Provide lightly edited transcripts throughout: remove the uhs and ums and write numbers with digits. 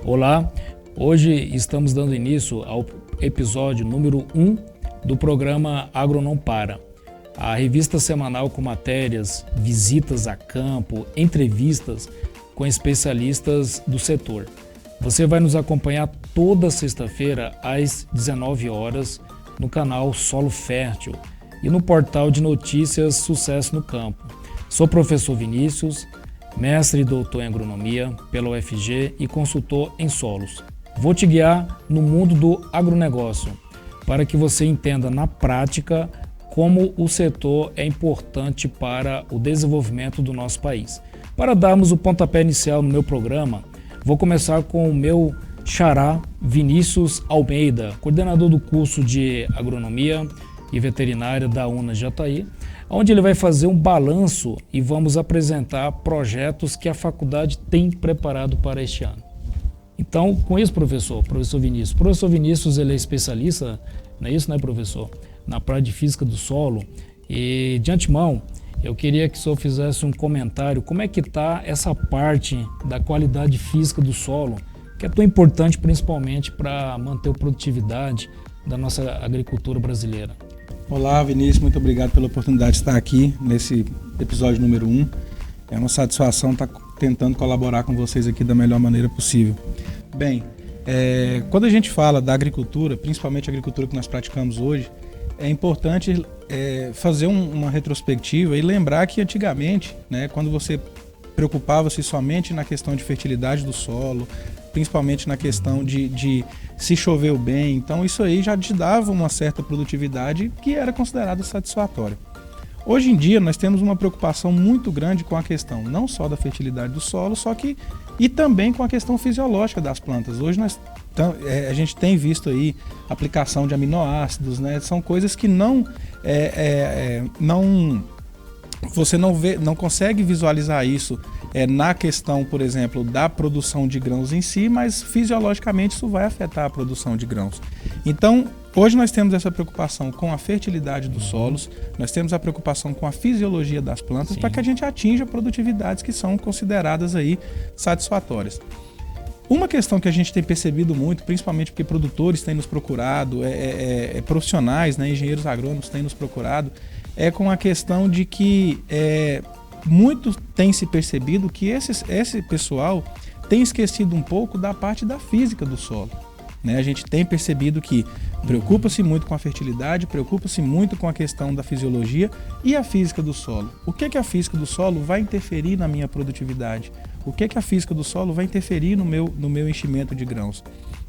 Olá, hoje estamos dando início ao episódio número 1 do programa Agro Não Para, a revista semanal com matérias, visitas a campo, entrevistas com especialistas do setor. Você vai nos acompanhar toda sexta-feira às 19 horas no canal Solo Fértil e no portal de notícias Sucesso no Campo. Sou professor Vinícius, mestre e doutor em agronomia pela UFG e consultor em solos. Vou te guiar no mundo do agronegócio para que você entenda na prática como o setor é importante para o desenvolvimento do nosso país. Para darmos o pontapé inicial no meu programa, vou começar com o meu xará Vinícius Almeida, coordenador do curso de agronomia e veterinária da UNA Jataí, onde ele vai fazer um balanço e vamos apresentar projetos que a faculdade tem preparado para este ano. Então, com isso, professor Vinícius. Professor Vinícius, ele é especialista, não é isso, né, professor? Na parte de física do solo. E, de antemão, eu queria que o senhor fizesse um comentário. Como é que está essa parte da qualidade física do solo, que é tão importante principalmente para manter a produtividade da nossa agricultura brasileira? Olá, Vinícius, muito obrigado pela oportunidade de estar aqui nesse episódio número 1. É uma satisfação estar tentando colaborar com vocês aqui da melhor maneira possível. Bem, quando a gente fala da agricultura, principalmente a agricultura que nós praticamos hoje, é importante fazer uma retrospectiva e lembrar que antigamente, né, quando você preocupava-se somente na questão de fertilidade do solo, principalmente na questão de se choveu bem, então isso aí já te dava uma certa produtividade que era considerada satisfatória. Hoje em dia nós temos uma preocupação muito grande com a questão não só da fertilidade do solo, e também com a questão fisiológica das plantas. Hoje a gente tem visto aí aplicação de aminoácidos, né? São coisas que você não consegue visualizar isso na questão, por exemplo, da produção de grãos em si, mas fisiologicamente isso vai afetar a produção de grãos. Então, hoje nós temos essa preocupação com a fertilidade dos solos, nós temos a preocupação com a fisiologia das plantas para que a gente atinja produtividades que são consideradas aí satisfatórias. Uma questão que a gente tem percebido muito, principalmente porque produtores têm nos procurado, profissionais, né, engenheiros agrônomos têm nos procurado, é com a questão de que muito tem se percebido que esse pessoal tem esquecido um pouco da parte da física do solo. Né? A gente tem percebido que preocupa-se muito com a fertilidade, preocupa-se muito com a questão da fisiologia e a física do solo. O que a física do solo vai interferir na minha produtividade? O que a física do solo vai interferir no meu enchimento de grãos?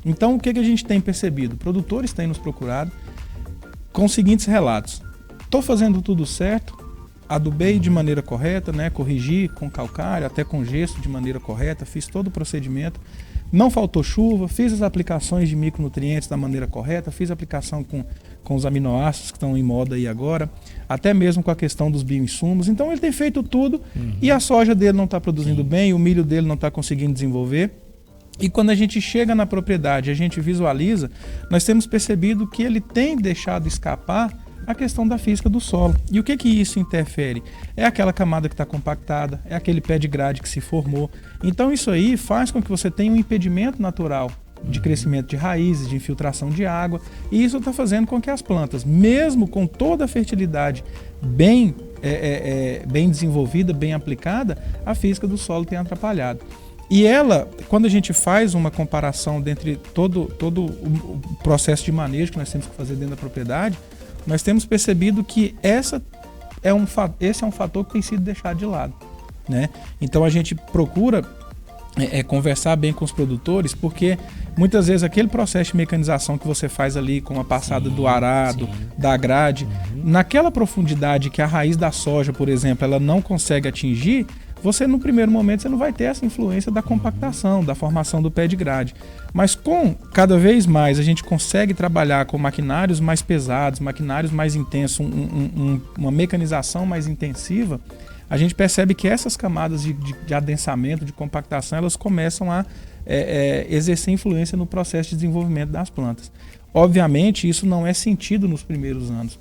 Então, o que a gente tem percebido? Produtores têm nos procurado com os seguintes relatos. Estou fazendo tudo certo, adubei de maneira correta, né? Corrigi com calcário, até com gesso de maneira correta, fiz todo o procedimento, não faltou chuva, fiz as aplicações de micronutrientes da maneira correta, fiz a aplicação com os aminoácidos que estão em moda aí agora, até mesmo com a questão dos bioinsumos. Então ele tem feito tudo e a soja dele não está produzindo bem, o milho dele não está conseguindo desenvolver. E quando a gente chega na propriedade, a gente visualiza, nós temos percebido que ele tem deixado escapar a questão da física do solo. E o que isso interfere? É aquela camada que está compactada, é aquele pé de grade que se formou. Então isso aí faz com que você tenha um impedimento natural de crescimento de raízes, de infiltração de água, e isso está fazendo com que as plantas, mesmo com toda a fertilidade bem desenvolvida, bem aplicada, a física do solo tenha atrapalhado. E ela, quando a gente faz uma comparação dentre todo o processo de manejo que nós temos que fazer dentro da propriedade, nós temos percebido que esse é um fator que tem sido deixado de lado, né? Então a gente procura conversar bem com os produtores, porque muitas vezes aquele processo de mecanização que você faz ali com a passada do arado, da grade, naquela profundidade que a raiz da soja, por exemplo, ela não consegue atingir, você no primeiro momento você não vai ter essa influência da compactação, da formação do pé de grade. Mas cada vez mais a gente consegue trabalhar com maquinários mais pesados, maquinários mais intensos, uma mecanização mais intensiva, a gente percebe que essas camadas de adensamento, de compactação, elas começam a exercer influência no processo de desenvolvimento das plantas. Obviamente isso não é sentido nos primeiros anos.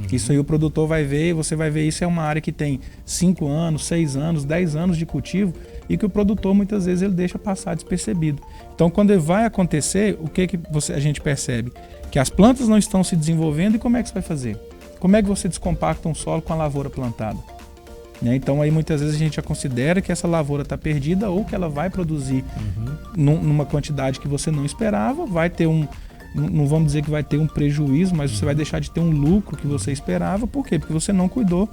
Isso aí o produtor vai ver, você vai ver, isso é uma área que tem 5 anos, 6 anos, 10 anos de cultivo e que o produtor muitas vezes ele deixa passar despercebido. Então quando vai acontecer, o que a gente percebe? Que as plantas não estão se desenvolvendo e como é que você vai fazer? Como é que você descompacta um solo com a lavoura plantada? Né? Então aí muitas vezes a gente já considera que essa lavoura está perdida ou que ela vai produzir numa quantidade que você não esperava, vai ter não vamos dizer que vai ter um prejuízo, mas você vai deixar de ter um lucro que você esperava. Por quê? Porque você não cuidou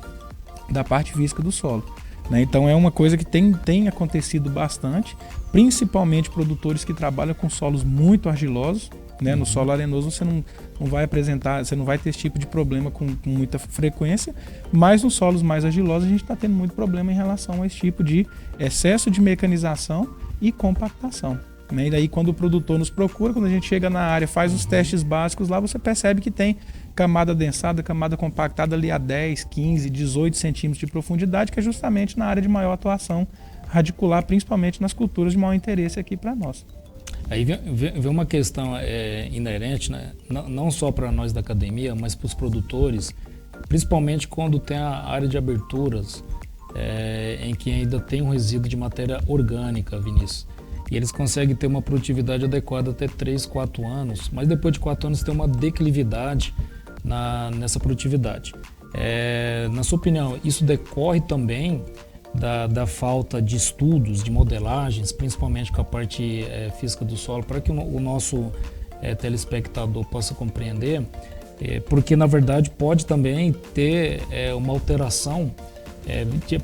da parte física do solo. Né? Então é uma coisa que tem acontecido bastante, principalmente produtores que trabalham com solos muito argilosos. Né? No solo arenoso você não vai apresentar, você não vai ter esse tipo de problema com muita frequência, mas nos solos mais argilosos a gente está tendo muito problema em relação a esse tipo de excesso de mecanização e compactação. Né? E daí quando o produtor nos procura, quando a gente chega na área, faz os testes básicos lá, você percebe que tem camada densada, camada compactada ali a 10, 15, 18 centímetros de profundidade, que é justamente na área de maior atuação radicular, principalmente nas culturas de maior interesse aqui para nós. Aí vem uma questão inerente, né? Não só para nós da academia, mas para os produtores, principalmente quando tem a área de aberturas, em que ainda tem um resíduo de matéria orgânica, Vinícius. E eles conseguem ter uma produtividade adequada até 3, 4 anos, mas depois de 4 anos tem uma declividade nessa produtividade. Na sua opinião, isso decorre também da falta de estudos, de modelagens, principalmente com a parte física do solo, para que o nosso telespectador possa compreender, porque na verdade pode também ter uma alteração,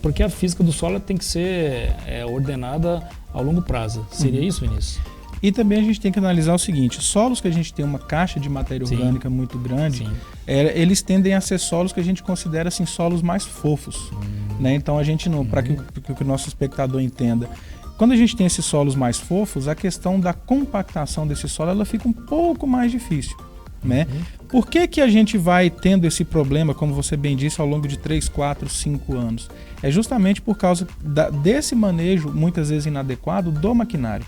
porque a física do solo tem que ser ordenada ao longo prazo. Seria isso, Vinícius? E também a gente tem que analisar o seguinte: solos que a gente tem uma caixa de matéria orgânica muito grande, eles tendem a ser solos que a gente considera assim, solos mais fofos. Né? Então a gente não, para que o nosso espectador entenda, quando a gente tem esses solos mais fofos, a questão da compactação desse solo ela fica um pouco mais difícil. Né? Por que a gente vai tendo esse problema, como você bem disse, ao longo de 3, 4, 5 anos? É justamente por causa desse manejo, muitas vezes inadequado, do maquinário.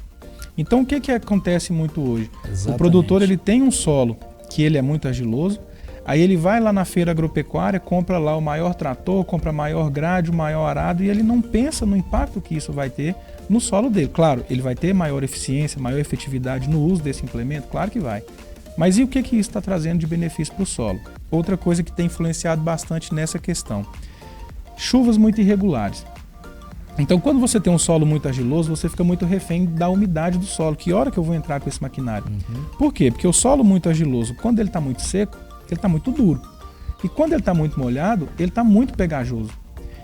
Então o que acontece muito hoje? Exatamente. O produtor ele tem um solo que ele é muito argiloso, aí ele vai lá na feira agropecuária, compra lá o maior trator, compra maior grade, o maior arado, e ele não pensa no impacto que isso vai ter no solo dele. Claro, ele vai ter maior eficiência, maior efetividade no uso desse implemento, claro que vai. Mas e o que isso está trazendo de benefício para o solo? Outra coisa que tem influenciado bastante nessa questão: chuvas muito irregulares. Então, quando você tem um solo muito argiloso, você fica muito refém da umidade do solo. Que hora que eu vou entrar com esse maquinário? Por quê? Porque o solo muito argiloso, quando ele está muito seco, ele está muito duro. E quando ele está muito molhado, ele está muito pegajoso.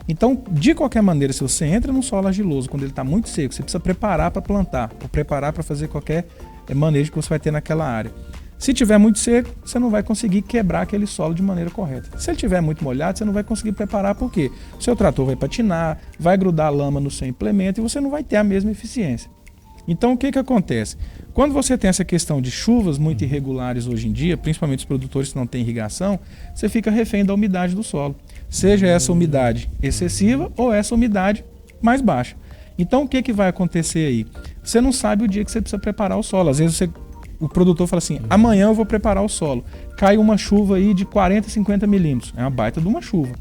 Então, de qualquer maneira, se você entra num solo argiloso, quando ele está muito seco, você precisa preparar para plantar, ou preparar para fazer qualquer manejo que você vai ter naquela área. Se tiver muito seco, você não vai conseguir quebrar aquele solo de maneira correta. Se ele tiver muito molhado, você não vai conseguir preparar, por quê? O seu trator vai patinar, vai grudar lama no seu implemento e você não vai ter a mesma eficiência. Então o que acontece? Quando você tem essa questão de chuvas muito irregulares hoje em dia, principalmente os produtores que não têm irrigação, você fica refém da umidade do solo. Seja essa umidade excessiva ou essa umidade mais baixa. Então o que vai acontecer aí? Você não sabe o dia que você precisa preparar o solo. Às vezes o produtor fala assim: amanhã eu vou preparar o solo. Cai uma chuva aí de 40, 50 milímetros. É uma baita de uma chuva.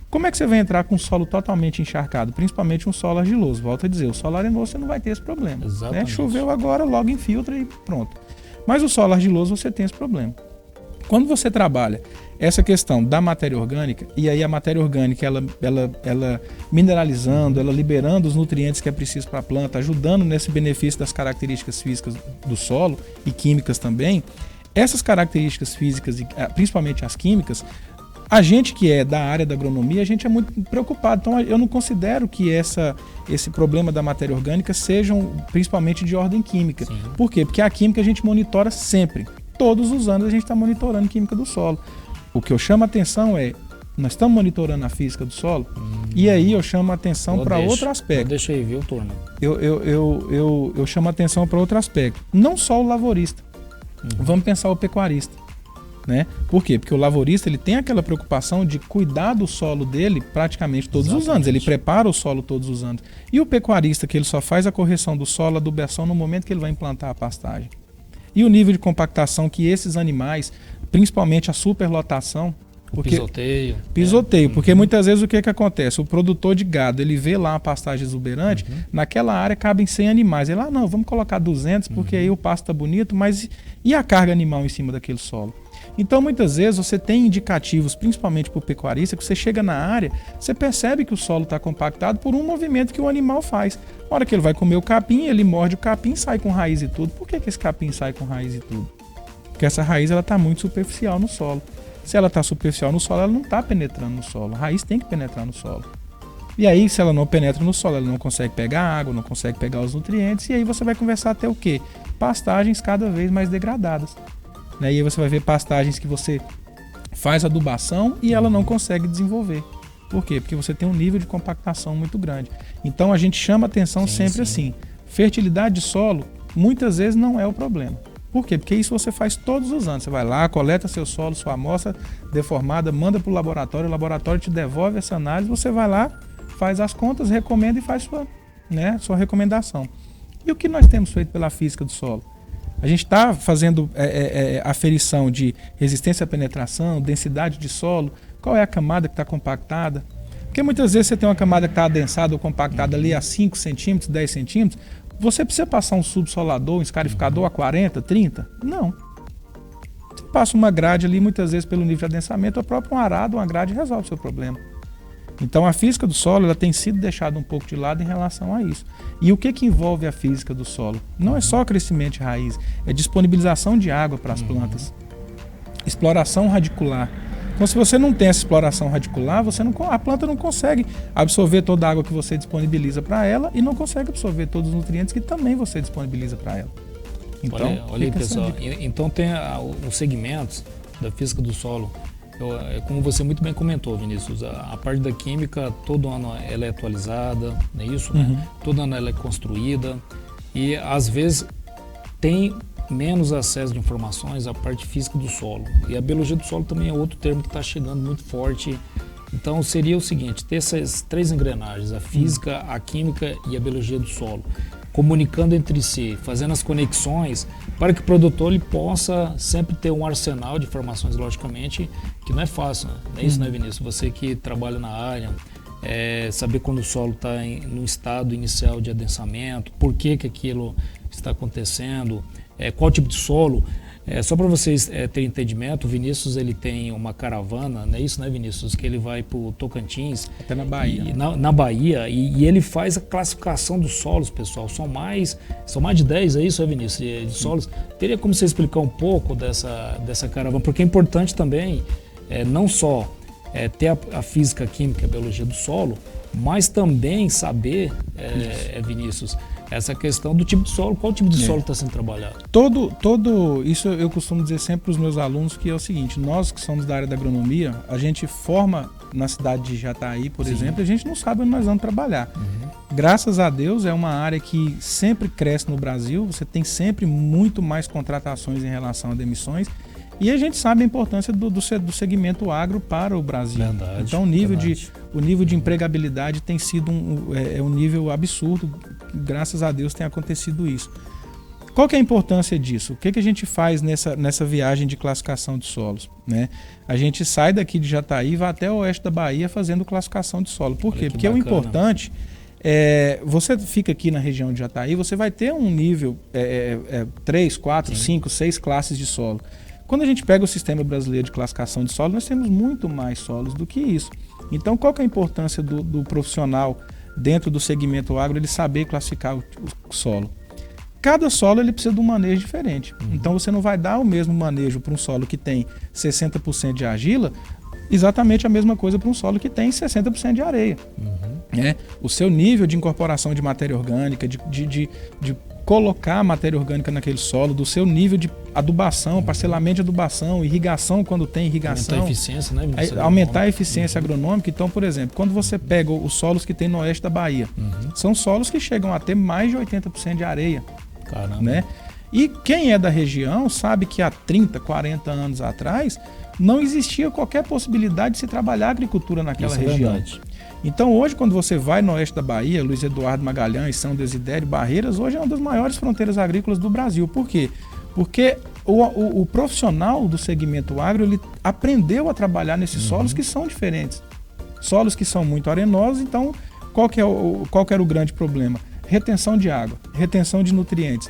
Como é que você vai entrar com um solo totalmente encharcado? Principalmente um solo argiloso. Volto a dizer, o solo arenoso você não vai ter esse problema. Né? Choveu agora, logo infiltra e pronto. Mas o solo argiloso você tem esse problema. Quando você trabalha essa questão da matéria orgânica, e aí a matéria orgânica ela mineralizando, ela liberando os nutrientes que é preciso para a planta, ajudando nesse benefício das características físicas do solo e químicas também, essas características físicas, principalmente as químicas, a gente que é da área da agronomia, a gente é muito preocupado. Então eu não considero que esse problema da matéria orgânica sejam principalmente de ordem química. Sim. Por quê? Porque a química a gente monitora sempre. Todos os anos a gente está monitorando a química do solo. O que eu chamo a atenção nós estamos monitorando a física do solo, e aí eu chamo a atenção para outro aspecto. Deixa aí, viu, turma? Eu chamo a atenção para outro aspecto. Não só o lavorista. Vamos pensar o pecuarista. Né? Por quê? Porque o lavorista ele tem aquela preocupação de cuidar do solo dele praticamente todos os anos. Ele prepara o solo todos os anos. E o pecuarista, que ele só faz a correção do solo, a adubação no momento que ele vai implantar a pastagem. E o nível de compactação que esses animais, principalmente a superlotação, Pisoteio. Porque muitas vezes o que acontece? O produtor de gado, ele vê lá uma pastagem exuberante, naquela área cabem 100 animais. Ele, não, vamos colocar 200 porque aí o pasto está bonito, mas e a carga animal em cima daquele solo? Então, muitas vezes, você tem indicativos, principalmente para o pecuarista, que você chega na área, você percebe que o solo está compactado por um movimento que o animal faz. Na hora que ele vai comer o capim, ele morde o capim e sai com raiz e tudo. Por que esse capim sai com raiz e tudo? Porque essa raiz está muito superficial no solo. Se ela está superficial no solo, ela não está penetrando no solo. A raiz tem que penetrar no solo. E aí, se ela não penetra no solo, ela não consegue pegar água, não consegue pegar os nutrientes, e aí você vai conversar até o quê? Pastagens cada vez mais degradadas. E aí você vai ver pastagens que você faz adubação e ela não consegue desenvolver. Por quê? Porque você tem um nível de compactação muito grande. Então a gente chama atenção sempre assim. Fertilidade de solo muitas vezes não é o problema. Por quê? Porque isso você faz todos os anos. Você vai lá, coleta seu solo, sua amostra deformada, manda para o laboratório te devolve essa análise, você vai lá, faz as contas, recomenda e faz sua recomendação. E o que nós temos feito pela física do solo? A gente está fazendo aferição de resistência à penetração, densidade de solo, qual é a camada que está compactada. Porque muitas vezes você tem uma camada que está adensada ou compactada ali a 5 centímetros, 10 centímetros, você precisa passar um subsolador, um escarificador a 40, 30? Não. Você passa uma grade ali, muitas vezes pelo nível de adensamento, o próprio um arado, uma grade resolve o seu problema. Então a física do solo ela tem sido deixada um pouco de lado em relação a isso. E o que envolve a física do solo? Não é só crescimento de raiz, é disponibilização de água para as plantas, exploração radicular. Então se você não tem essa exploração radicular, a planta não consegue absorver toda a água que você disponibiliza para ela e não consegue absorver todos os nutrientes que também você disponibiliza para ela. Então, olha aí, pessoal, então tem os segmentos da física do solo. Como você muito bem comentou, Vinícius, a parte da química, todo ano ela é atualizada, não é isso? Todo ano ela é construída e às vezes tem menos acesso de informações à parte física do solo. E a biologia do solo também é outro termo que está chegando muito forte. Então seria o seguinte, ter essas três engrenagens, a física, a química e a biologia do solo, comunicando entre si, fazendo as conexões para que o produtor ele possa sempre ter um arsenal de informações, logicamente, que não é fácil, né? Não é isso, né, Vinícius? Você que trabalha na área, saber quando o solo está no estado inicial de adensamento, por que aquilo está acontecendo, qual tipo de solo. Só para vocês terem entendimento, o Vinícius ele tem uma caravana, não é isso, né, Vinícius? Que ele vai para o Tocantins. Até na Bahia. Na Bahia, e ele faz a classificação dos solos, pessoal. São mais de 10, é isso, Vinícius, de solos. Teria como você explicar um pouco dessa caravana? Porque é importante também, não só ter a física, a química, a biologia do solo, mas também saber, Vinícius, essa questão do tipo de solo, qual tipo de solo está sendo trabalhado? Isso eu costumo dizer sempre para os meus alunos, que é o seguinte, nós que somos da área da agronomia, a gente forma na cidade de Jataí, por exemplo, e a gente não sabe onde nós vamos trabalhar. Graças a Deus é uma área que sempre cresce no Brasil, você tem sempre muito mais contratações em relação a demissões, e a gente sabe a importância do segmento agro para o Brasil. Verdade, então o nível de empregabilidade tem sido um nível absurdo, graças a Deus tem acontecido isso. Qual que é a importância disso? O que a gente faz nessa viagem de classificação de solos? Né? A gente sai daqui de Jataí e vai até o oeste da Bahia fazendo classificação de solo. Por quê? Porque bacana. O importante você fica aqui na região de Jataí, você vai ter um nível 3, 4, 5, 6 classes de solo. Quando a gente pega o Sistema Brasileiro de Classificação de Solo, nós temos muito mais solos do que isso. Então, qual que é a importância do profissional dentro do segmento agro, ele saber classificar o solo? Cada solo ele precisa de um manejo diferente. Então, você não vai dar o mesmo manejo para um solo que tem 60% de argila, exatamente a mesma coisa para um solo que tem 60% de areia. O seu nível de incorporação de matéria orgânica, de colocar matéria orgânica naquele solo, do seu nível de adubação, parcelamento de adubação, irrigação quando tem irrigação. Aumentar a eficiência, né? Aumentar a eficiência agronômica. Então, por exemplo, quando você pega os solos que tem no oeste da Bahia, são solos que chegam a ter mais de 80% de areia. Caramba. Né? E quem é da região sabe que há 30, 40 anos atrás não existia qualquer possibilidade de se trabalhar agricultura naquela região. Verdade. Então hoje, quando você vai no oeste da Bahia, Luiz Eduardo Magalhães, São Desidério, Barreiras, hoje é uma das maiores fronteiras agrícolas do Brasil. Por quê? Porque o profissional do segmento agro, ele aprendeu a trabalhar nesses solos que são diferentes. Solos que são muito arenosos, então qual que era o grande problema? Retenção de água, retenção de nutrientes.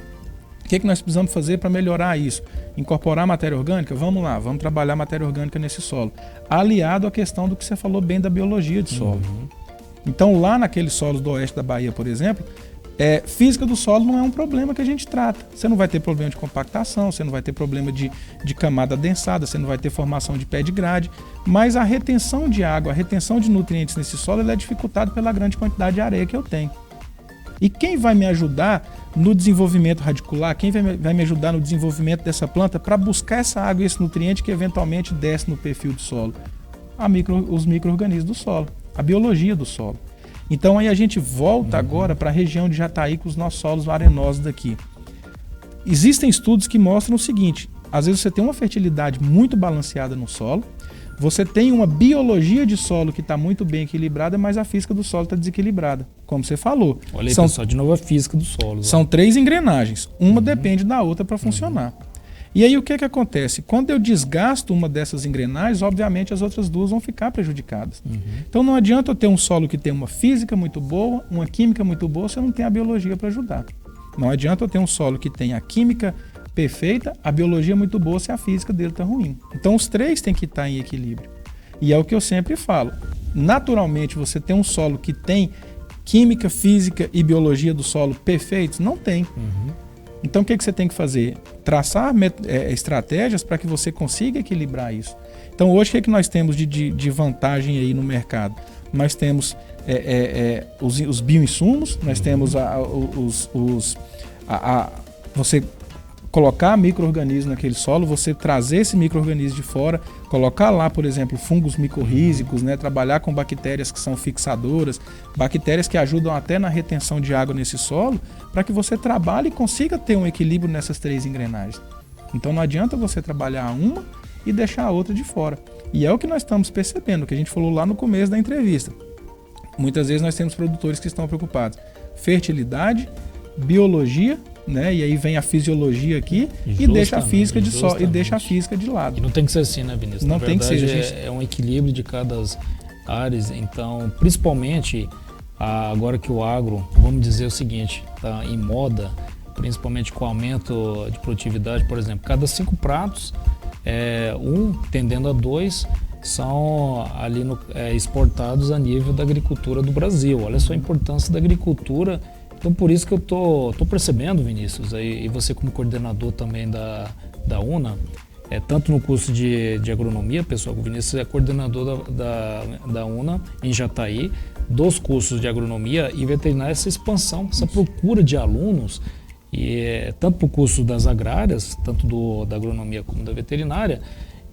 O que nós precisamos fazer para melhorar isso? Incorporar matéria orgânica? Vamos lá, vamos trabalhar matéria orgânica nesse solo. Aliado à questão do que você falou bem da biologia de solo. Então lá naqueles solos do oeste da Bahia, por exemplo, física do solo não é um problema que a gente trata. Você não vai ter problema de compactação, você não vai ter problema de camada adensada, você não vai ter formação de pé de grade, mas a retenção de água, a retenção de nutrientes nesse solo, ela é dificultada pela grande quantidade de areia que eu tenho. E quem vai me ajudar no desenvolvimento radicular, quem vai me ajudar no desenvolvimento dessa planta para buscar essa água e esse nutriente que eventualmente desce no perfil do solo? Os micro-organismos do solo, a biologia do solo. Então aí a gente volta agora para a região de Jataí com os nossos solos arenosos daqui. Existem estudos que mostram o seguinte: às vezes você tem uma fertilidade muito balanceada no solo, você tem uma biologia de solo que está muito bem equilibrada, mas a física do solo está desequilibrada, como você falou. Olha aí, pessoal, de novo a física do solo. São 3 engrenagens, uma depende da outra para funcionar. E aí o que acontece? Quando eu desgasto uma dessas engrenagens, obviamente as outras duas vão ficar prejudicadas. Então não adianta eu ter um solo que tem uma física muito boa, uma química muito boa, se eu não tenho a biologia para ajudar. Não adianta eu ter um solo que tem a química perfeita, a biologia muito boa, se a física dele está ruim. Então os 3 têm que estar em equilíbrio. E é o que eu sempre falo. Naturalmente você tem um solo que tem química, física e biologia do solo perfeitos? Não tem. Então o que você tem que fazer? Traçar estratégias para que você consiga equilibrar isso. Então hoje o que nós temos de vantagem aí no mercado? Nós temos os bioinsumos, nós temos você colocar micro-organismos naquele solo, você trazer esse micro-organismo de fora, colocar lá, por exemplo, fungos micorrízicos, né, trabalhar com bactérias que são fixadoras, bactérias que ajudam até na retenção de água nesse solo, para que você trabalhe e consiga ter um equilíbrio nessas 3 engrenagens. Então não adianta você trabalhar uma e deixar a outra de fora. E é o que nós estamos percebendo, que a gente falou lá no começo da entrevista. Muitas vezes nós temos produtores que estão preocupados. Fertilidade, biologia, né? E aí vem a fisiologia aqui e deixa a física de lado. E não tem que ser assim, né, Vinícius? Não tem que ser. É um equilíbrio de cada áreas. Então, principalmente agora que o agro, vamos dizer o seguinte, está em moda, principalmente com o aumento de produtividade, por exemplo, cada 5 pratos, tendendo a 2, são ali exportados a nível da agricultura do Brasil. Olha só a importância da agricultura. Então, por isso que eu tô percebendo, Vinícius, e você como coordenador também da UNA, tanto no curso de agronomia, pessoal, o Vinícius é coordenador da UNA em Jataí, dos cursos de agronomia e veterinária, essa expansão, essa procura de alunos, tanto para o curso das agrárias, tanto da agronomia como da veterinária,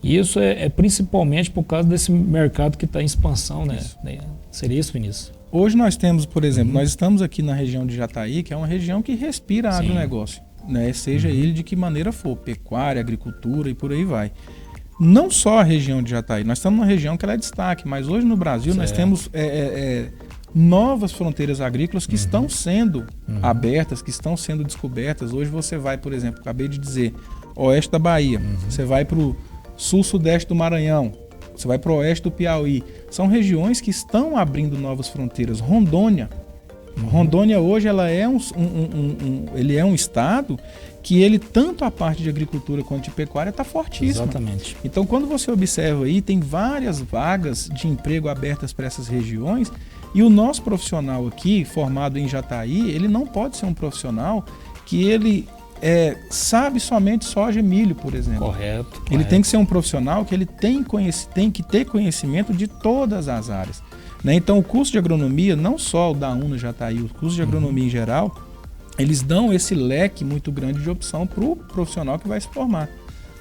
e isso é principalmente por causa desse mercado que está em expansão, né? Seria isso, Vinícius? Hoje nós temos, por exemplo, nós estamos aqui na região de Jataí, que é uma região que respira agronegócio, né? Seja ele de que maneira for, pecuária, agricultura e por aí vai. Não só a região de Jataí, nós estamos numa região que ela é destaque, mas hoje no Brasil nós temos novas fronteiras agrícolas que estão sendo abertas, que estão sendo descobertas. Hoje você vai, por exemplo, acabei de dizer, oeste da Bahia, você vai para o sul-sudeste do Maranhão, você vai para o oeste do Piauí. São regiões que estão abrindo novas fronteiras. Rondônia hoje ela é ele é um estado que ele, tanto a parte de agricultura quanto de pecuária, está fortíssima. Exatamente. Então, quando você observa aí, tem várias vagas de emprego abertas para essas regiões, e o nosso profissional aqui, formado em Jataí, ele não pode ser um profissional que ele sabe somente soja e milho, por exemplo. Correto. Ele tem que ser um profissional que ele tem que ter conhecimento de todas as áreas, né? Então o curso de agronomia, não só o da UNA Jataí, o curso de agronomia em geral, eles dão esse leque muito grande de opção para o profissional que vai se formar,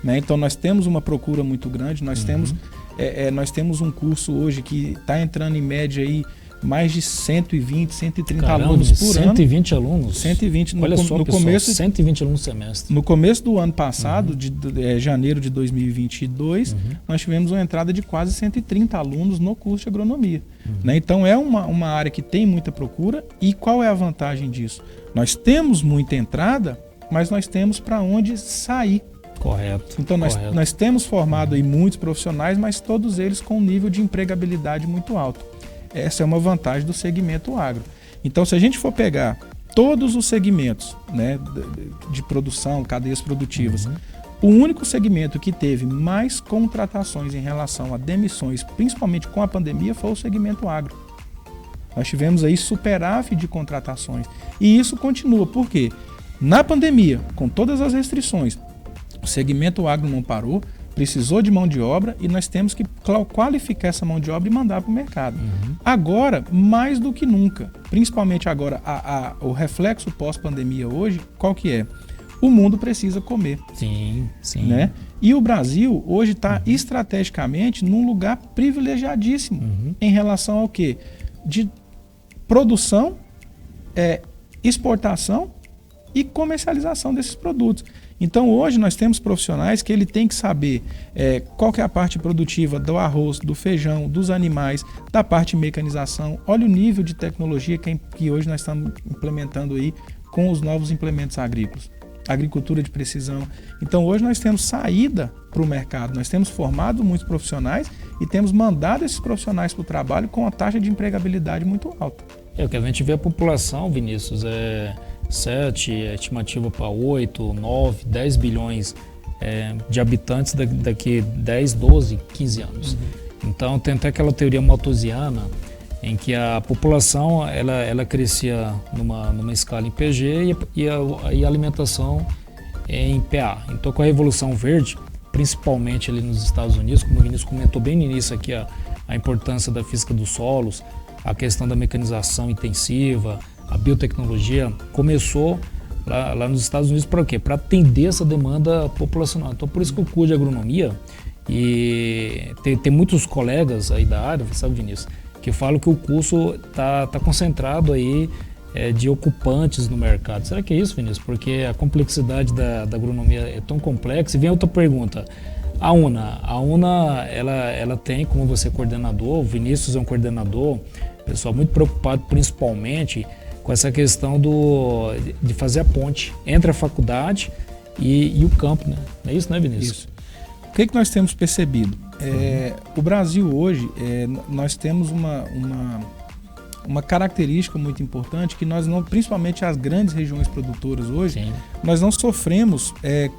né? Então nós temos uma procura muito grande, nós temos um curso hoje que está entrando em média aí mais de 120, 130 alunos por ano. 120 alunos? 120. Olha só, no pessoal, começo, 120 alunos por semestre. No começo do ano passado, de janeiro de 2022, nós tivemos uma entrada de quase 130 alunos no curso de agronomia. Né? Então é uma área que tem muita procura. E qual é a vantagem disso? Nós temos muita entrada, mas nós temos para onde sair. Correto. Então correto. nós temos formado aí muitos profissionais, mas todos eles com um nível de empregabilidade muito alto. Essa é uma vantagem do segmento agro. Então, se a gente for pegar todos os segmentos, né, de produção, cadeias produtivas, o único segmento que teve mais contratações em relação a demissões, principalmente com a pandemia, foi o segmento agro. Nós tivemos aí superávit de contratações. E isso continua. Por quê? Na pandemia, com todas as restrições, o segmento agro não parou, precisou de mão de obra e nós temos que qualificar essa mão de obra e mandar para o mercado. Agora, mais do que nunca, principalmente agora, o reflexo pós-pandemia hoje, qual que é? O mundo precisa comer. Sim, sim. Né? E o Brasil hoje está estrategicamente num lugar privilegiadíssimo em relação ao quê? De produção, exportação e comercialização desses produtos. Então hoje nós temos profissionais que ele tem que saber qual que é a parte produtiva do arroz, do feijão, dos animais, da parte de mecanização. Olha o nível de tecnologia que hoje nós estamos implementando aí com os novos implementos agrícolas. Agricultura de precisão. Então hoje nós temos saída para o mercado, nós temos formado muitos profissionais e temos mandado esses profissionais para o trabalho com uma taxa de empregabilidade muito alta. O que a gente vê a população, Vinícius, 7, estimativa para 8, 9, 10 bilhões de habitantes daqui 10, 12, 15 anos. Então tem até aquela teoria malthusiana em que a população ela crescia numa escala em PG e a alimentação em PA. Então com a Revolução Verde, principalmente ali nos Estados Unidos, como o Vinícius comentou bem no início aqui, a importância da física dos solos, a questão da mecanização intensiva, a biotecnologia, começou lá nos Estados Unidos para quê? Para atender essa demanda populacional. Então por isso que o curso de agronomia, e tem muitos colegas aí da área, sabe, Vinícius, que falam que o curso está concentrado aí de ocupantes no mercado. Será que é isso, Vinícius? Porque a complexidade da agronomia é tão complexa. E vem outra pergunta. A UNA ela tem, como você é coordenador, o Vinícius é um coordenador, pessoal muito preocupado principalmente com essa questão de fazer a ponte entre a faculdade e o campo, né? Não é isso, né, Vinícius? Isso. O que nós temos percebido? O Brasil hoje, nós temos uma característica muito importante que nós não, principalmente as grandes regiões produtoras hoje, Sim. nós não sofremos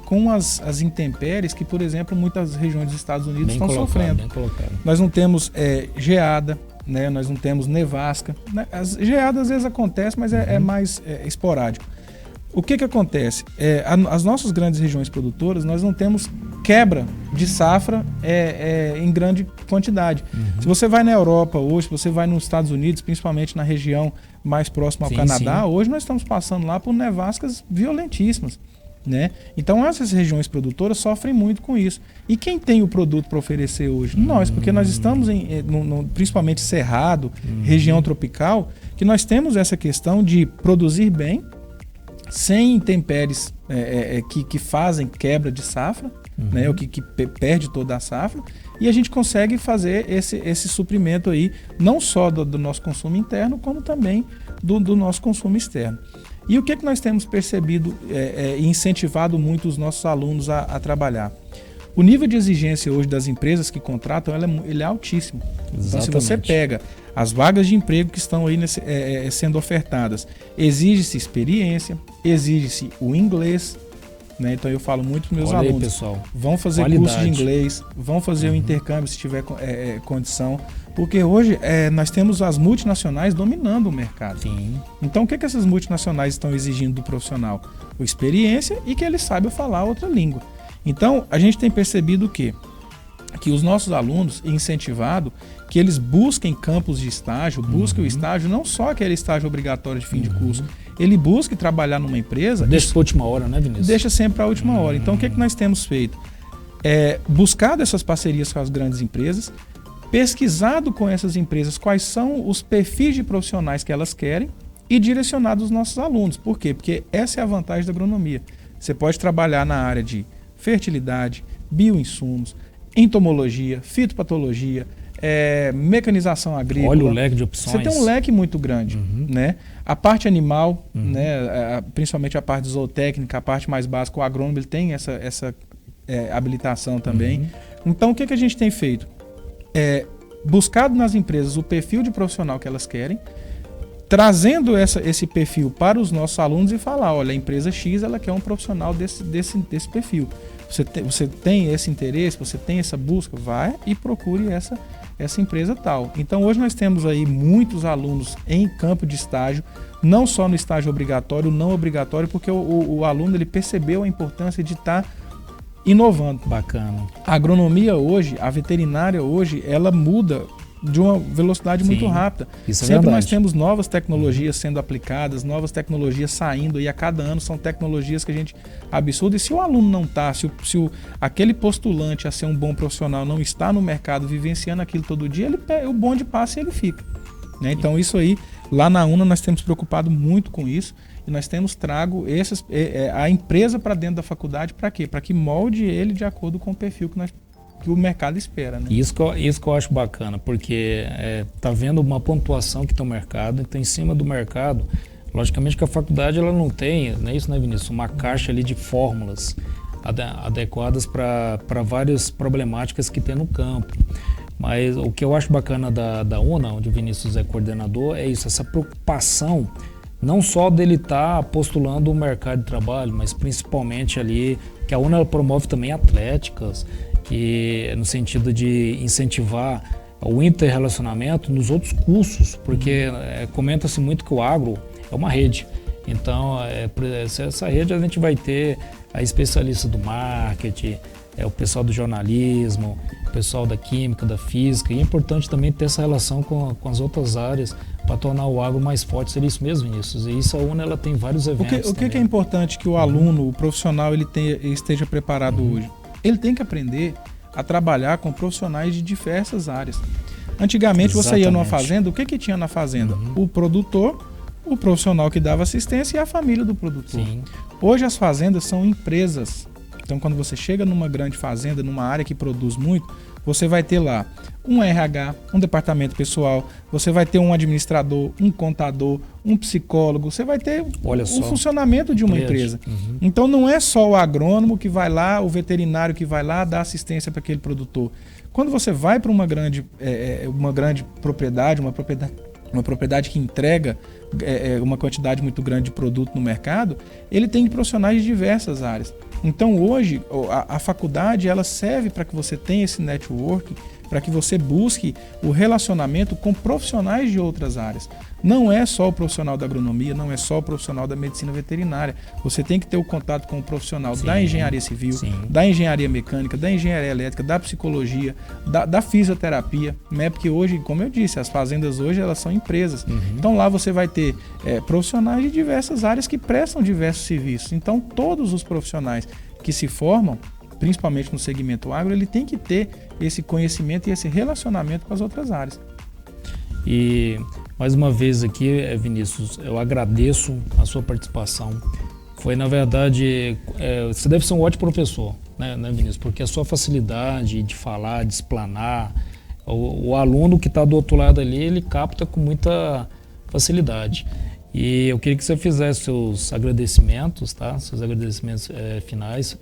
com as intempéries que, por exemplo, muitas regiões dos Estados Unidos estão sofrendo. Bem colocado. Nós não temos geada, né? Nós não temos nevasca. Né? As geadas às vezes acontecem, mas é mais esporádico. O que acontece? As nossas grandes regiões produtoras, nós não temos quebra de safra em grande quantidade. Se você vai na Europa hoje, se você vai nos Estados Unidos, principalmente na região mais próxima ao Canadá, hoje nós estamos passando lá por nevascas violentíssimas. Né? Então essas regiões produtoras sofrem muito com isso. E quem tem o produto para oferecer hoje? Nós, porque nós estamos principalmente cerrado, região tropical, que nós temos essa questão de produzir bem, sem intempéries que fazem quebra de safra, né, o que perde toda a safra, e a gente consegue fazer esse suprimento aí, não só do nosso consumo interno, como também do nosso consumo externo. E o que nós temos percebido e incentivado muito os nossos alunos a trabalhar? O nível de exigência hoje das empresas que contratam ele é altíssimo. Então, se você pega as vagas de emprego que estão aí sendo ofertadas, exige-se experiência, exige-se o inglês. Né? Então eu falo muito para os meus alunos, aí, pessoal. Vão fazer curso de inglês, vão fazer o intercâmbio se tiver condição, porque hoje nós temos as multinacionais dominando o mercado. Sim. Então o que essas multinacionais estão exigindo do profissional? Experiência e que ele saiba falar outra língua. Então a gente tem percebido que os nossos alunos, incentivado, que eles busquem campos de estágio, busquem o estágio, não só aquele estágio obrigatório de fim de curso, ele busque trabalhar numa empresa... Deixa para a última hora, né, Vinícius? Deixa sempre para a última hora. Então, o que nós temos feito? Buscado essas parcerias com as grandes empresas, pesquisado com essas empresas quais são os perfis de profissionais que elas querem e direcionado os nossos alunos. Por quê? Porque essa é a vantagem da agronomia. Você pode trabalhar na área de fertilidade, bioinsumos, entomologia, fitopatologia, mecanização agrícola. Olha o leque de opções. Você tem um leque muito grande, né? A parte animal, né? Principalmente a parte zootécnica, a parte mais básica, o agrônomo ele tem essa habilitação também. Então, o que a gente tem feito? Buscado nas empresas o perfil de profissional que elas querem, trazendo esse perfil para os nossos alunos e falar, olha, a empresa X ela quer um profissional desse perfil. Você tem esse interesse, você tem essa busca, vai e procure essa empresa tal. Então hoje nós temos aí muitos alunos em campo de estágio, não só no estágio obrigatório, não obrigatório, porque o aluno ele percebeu a importância de estar inovando. Bacana. A agronomia hoje, a veterinária hoje, ela muda de uma velocidade muito rápida. Sempre nós temos novas tecnologias sendo aplicadas, novas tecnologias saindo, e a cada ano são tecnologias que a gente absurda. E se o aluno não está, se aquele postulante a ser um bom profissional não está no mercado vivenciando aquilo todo dia, o bonde passa e ele fica. Né? Então isso aí, lá na UNA nós temos preocupado muito com isso, e nós temos trago a empresa para dentro da faculdade para quê? Para que molde ele de acordo com o perfil que o mercado espera. Né? Isso que eu acho bacana, porque tá vendo uma pontuação que tem o mercado, então em cima do mercado, logicamente que a faculdade ela não tem, não é isso, né, Vinícius? Uma caixa ali de fórmulas adequadas para várias problemáticas que tem no campo. Mas o que eu acho bacana da UNA, onde o Vinícius é coordenador, é isso, essa preocupação não só dele estar postulando o mercado de trabalho, mas principalmente ali, que a UNA ela promove também atléticas, que no sentido de incentivar o interrelacionamento nos outros cursos, porque comenta-se muito que o agro é uma rede. Então, essa rede a gente vai ter a especialista do marketing, o pessoal do jornalismo, o pessoal da química, da física, e é importante também ter essa relação com as outras áreas para tornar o agro mais forte. Seria isso mesmo, Vinícius? E isso a UNA ela tem vários eventos. O que é importante que o aluno, o profissional, ele esteja preparado hoje? Ele tem que aprender a trabalhar com profissionais de diversas áreas. Antigamente você ia numa fazenda, o que tinha na fazenda? O produtor, o profissional que dava assistência e a família do produtor. Sim. Hoje as fazendas são empresas. Então quando você chega numa grande fazenda, numa área que produz muito, você vai ter lá um RH, um departamento pessoal, você vai ter um administrador, um contador, um psicólogo, você vai ter o funcionamento de uma empresa. Então não é só o agrônomo que vai lá, o veterinário que vai lá dar assistência para aquele produtor. Quando você vai para uma grande propriedade, uma propriedade que entrega uma quantidade muito grande de produto no mercado, ele tem profissionais de diversas áreas. Então hoje a faculdade ela serve para que você tenha esse network, para que você busque o relacionamento com profissionais de outras áreas. Não é só o profissional da agronomia, não é só o profissional da medicina veterinária. Você tem que ter o contato com o profissional da engenharia civil, da engenharia mecânica, da engenharia elétrica, da psicologia, da fisioterapia, né? Porque hoje, como eu disse, as fazendas hoje elas são empresas. Então lá você vai ter profissionais de diversas áreas que prestam diversos serviços. Então todos os profissionais que se formam, principalmente no segmento agro, ele tem que ter esse conhecimento e esse relacionamento com as outras áreas. E mais uma vez aqui, Vinícius, eu agradeço a sua participação. Foi, na verdade, você deve ser um ótimo professor, né, Vinícius? Porque a sua facilidade de falar, de explanar, o aluno que está do outro lado ali, ele capta com muita facilidade. E eu queria que você fizesse seus agradecimentos, tá? Seus agradecimentos finais.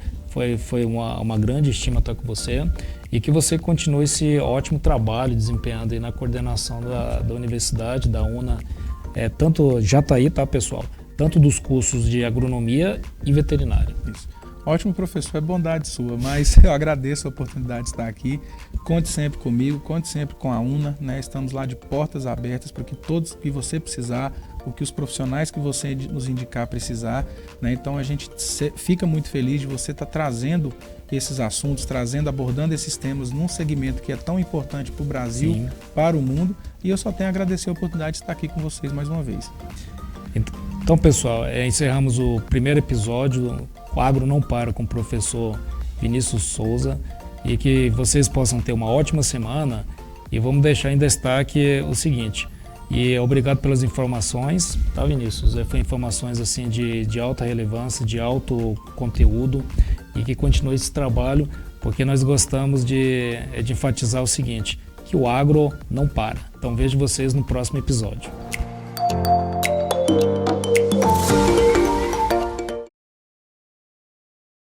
Foi uma grande estima estar com você e que você continue esse ótimo trabalho desempenhando aí na coordenação da universidade, da UNA, tanto Jataí, tá, pessoal? Tanto dos cursos de agronomia e veterinária. Isso. Ótimo, professor, é bondade sua, mas eu agradeço a oportunidade de estar aqui. Conte sempre comigo, conte sempre com a UNA, né? Estamos lá de portas abertas para que todos que você precisar, o que os profissionais que você nos indicar precisar, né? Então a gente fica muito feliz de você estar trazendo esses assuntos, abordando esses temas num segmento que é tão importante para o Brasil, para o mundo, e eu só tenho a agradecer a oportunidade de estar aqui com vocês mais uma vez. Então, pessoal, encerramos o primeiro episódio. O Agro Não Para com o professor Vinícius Souza, e que vocês possam ter uma ótima semana. E vamos deixar em destaque o seguinte, e obrigado pelas informações, tá, Vinícius? Foi informações assim de alta relevância, de alto conteúdo, e que continue esse trabalho, porque nós gostamos de enfatizar o seguinte, que o agro não para. Então vejo vocês no próximo episódio.